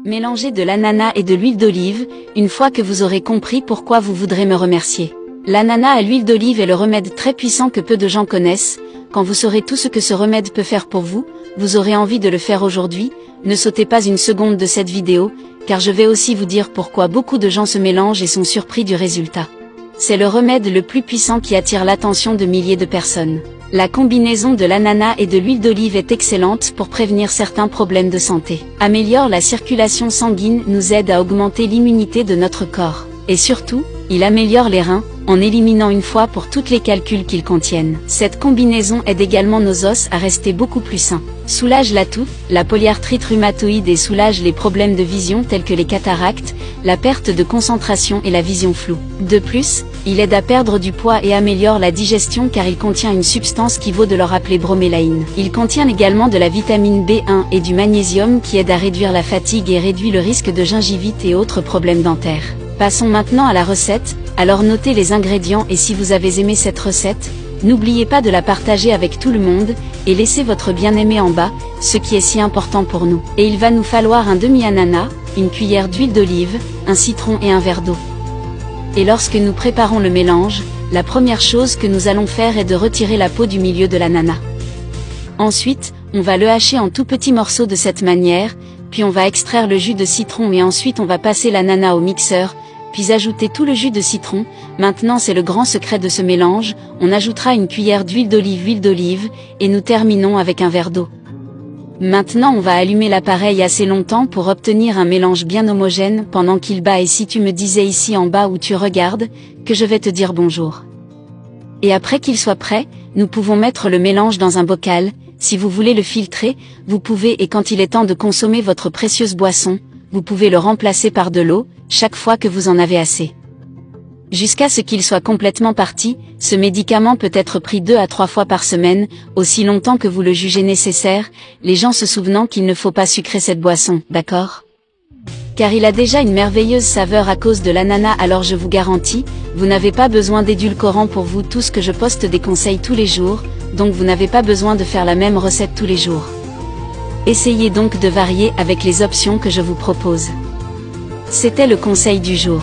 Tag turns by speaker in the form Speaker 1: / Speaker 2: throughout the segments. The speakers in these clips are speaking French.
Speaker 1: Mélangez de l'ananas et de l'huile d'olive, une fois que vous aurez compris pourquoi vous voudrez me remercier. L'ananas à l'huile d'olive est le remède très puissant que peu de gens connaissent. Quand vous saurez tout ce que ce remède peut faire pour vous, vous aurez envie de le faire aujourd'hui. Ne sautez pas une seconde de cette vidéo, car je vais aussi vous dire pourquoi beaucoup de gens se mélangent et sont surpris du résultat. C'est le remède le plus puissant qui attire l'attention de milliers de personnes. La combinaison de l'ananas et de l'huile d'olive est excellente pour prévenir certains problèmes de santé. Améliore la circulation sanguine, nous aide à augmenter l'immunité de notre corps. Et surtout, il améliore les reins, en éliminant une fois pour toutes les calculs qu'ils contiennent. Cette combinaison aide également nos os à rester beaucoup plus sains. Soulage la toux, la polyarthrite rhumatoïde et soulage les problèmes de vision tels que les cataractes, la perte de concentration et la vision floue. De plus, il aide à perdre du poids et améliore la digestion car il contient une substance qui vaut de leur appeler bromélaïne. Il contient également de la vitamine B1 et du magnésium qui aide à réduire la fatigue et réduit le risque de gingivite et autres problèmes dentaires. Passons maintenant à la recette, alors notez les ingrédients et si vous avez aimé cette recette, n'oubliez pas de la partager avec tout le monde, et laissez votre bien-aimé en bas, ce qui est si important pour nous. Et il va nous falloir un demi-ananas, une cuillère d'huile d'olive, un citron et un verre d'eau. Et lorsque nous préparons le mélange, la première chose que nous allons faire est de retirer la peau du milieu de l'ananas. Ensuite, on va le hacher en tout petits morceaux de cette manière, puis on va extraire le jus de citron et ensuite on va passer l'ananas au mixeur, puis ajouter tout le jus de citron. Maintenant c'est le grand secret de ce mélange, on ajoutera une cuillère d'huile d'olive, et nous terminons avec un verre d'eau. Maintenant on va allumer l'appareil assez longtemps pour obtenir un mélange bien homogène pendant qu'il bat et si tu me disais ici en bas où tu regardes, que je vais te dire bonjour. Et après qu'il soit prêt, nous pouvons mettre le mélange dans un bocal, si vous voulez le filtrer, vous pouvez et quand il est temps de consommer votre précieuse boisson, vous pouvez le remplacer par de l'eau, chaque fois que vous en avez assez. Jusqu'à ce qu'il soit complètement parti, ce médicament peut être pris 2 à 3 fois par semaine, aussi longtemps que vous le jugez nécessaire, les gens se souvenant qu'il ne faut pas sucrer cette boisson, d'accord ? Car il a déjà une merveilleuse saveur à cause de l'ananas alors je vous garantis, vous n'avez pas besoin d'édulcorant pour vous tous que je poste des conseils tous les jours, donc vous n'avez pas besoin de faire la même recette tous les jours. Essayez donc de varier avec les options que je vous propose. C'était le conseil du jour.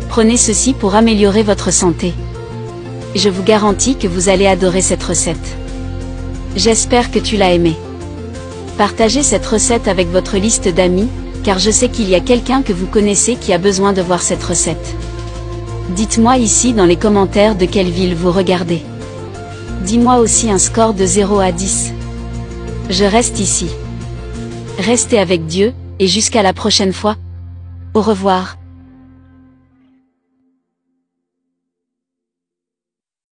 Speaker 1: Prenez ceci pour améliorer votre santé. Je vous garantis que vous allez adorer cette recette. J'espère que tu l'as aimée. Partagez cette recette avec votre liste d'amis, car je sais qu'il y a quelqu'un que vous connaissez qui a besoin de voir cette recette. Dites-moi ici dans les commentaires de quelle ville vous regardez. Dis-moi aussi un score de 0 à 10. Je reste ici. Restez avec Dieu, et jusqu'à la prochaine fois. Au revoir.